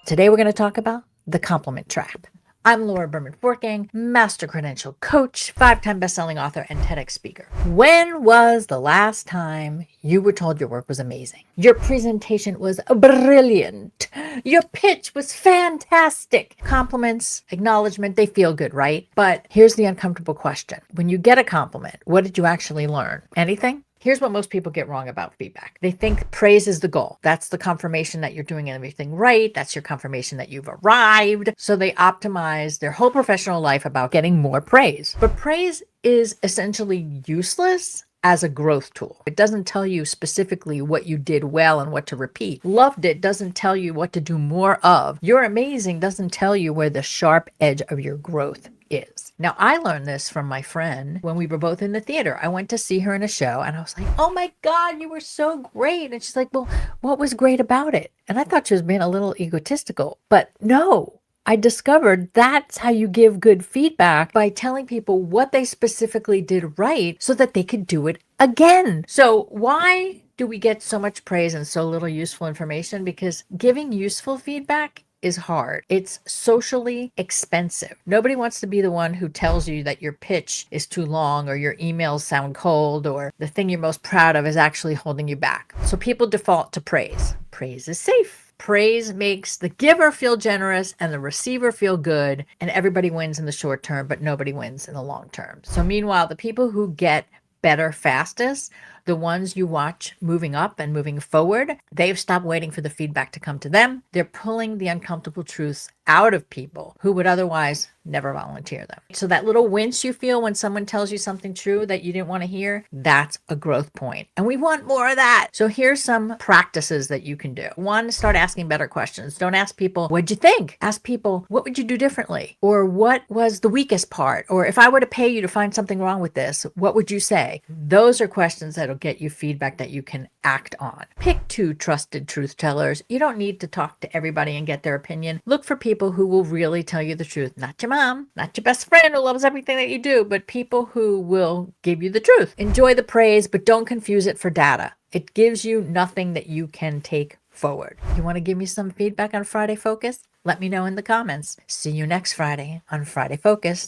Today we're going to talk about the compliment trap. I'm Laura Berman Fortgang, master credential coach, 5-time bestselling author, and TEDx speaker. When was the last time you were told your work was amazing? Your presentation was brilliant. Your pitch was fantastic. Compliments, acknowledgement, they feel good, right? But here's the uncomfortable question. When you get a compliment, what did you actually learn? Anything? Here's what most people get wrong about feedback. They think praise is the goal. That's the confirmation that you're doing everything right. That's your confirmation that you've arrived. So they optimize their whole professional life about getting more praise. But praise is essentially useless as a growth tool. It doesn't tell you specifically what you did well and what to repeat. Loved it doesn't tell you what to do more of. You're amazing doesn't tell you where the sharp edge of your growth is. Now, I learned this from my friend when we were both in the theater. I went to see her in a show and I was like, oh my God, you were so great. And she's like, well, what was great about it? And I thought she was being a little egotistical, but no. I discovered that's how you give good feedback, by telling people what they specifically did right so that they could do it again. So why do we get so much praise and so little useful information? Because giving useful feedback is hard. It's socially expensive. Nobody wants to be the one who tells you that your pitch is too long or your emails sound cold or the thing you're most proud of is actually holding you back. So people default to praise. Praise is safe. Praise makes the giver feel generous and the receiver feel good, and everybody wins in the short term, but nobody wins in the long term. So meanwhile, the people who get better fastest, the ones you watch moving up and moving forward, they've stopped waiting for the feedback to come to them. They're pulling the uncomfortable truths out of people who would otherwise never volunteer them. So that little wince you feel when someone tells you something true that you didn't want to hear, that's a growth point. And we want more of that. So here's some practices that you can do. One, start asking better questions. Don't ask people, what'd you think? Ask people, what would you do differently? Or what was the weakest part? Or if I were to pay you to find something wrong with this, what would you say? Those are questions that'll get you feedback that you can act on. Pick 2 trusted truth tellers. You don't need to talk to everybody and get their opinion. Look for people who will really tell you the truth. Not your mom, not your best friend who loves everything that you do, but people who will give you the truth. Enjoy the praise, but don't confuse it for data. It gives you nothing that you can take forward. You want to give me some feedback on Friday Focus? Let me know in the comments. See you next Friday on Friday Focus.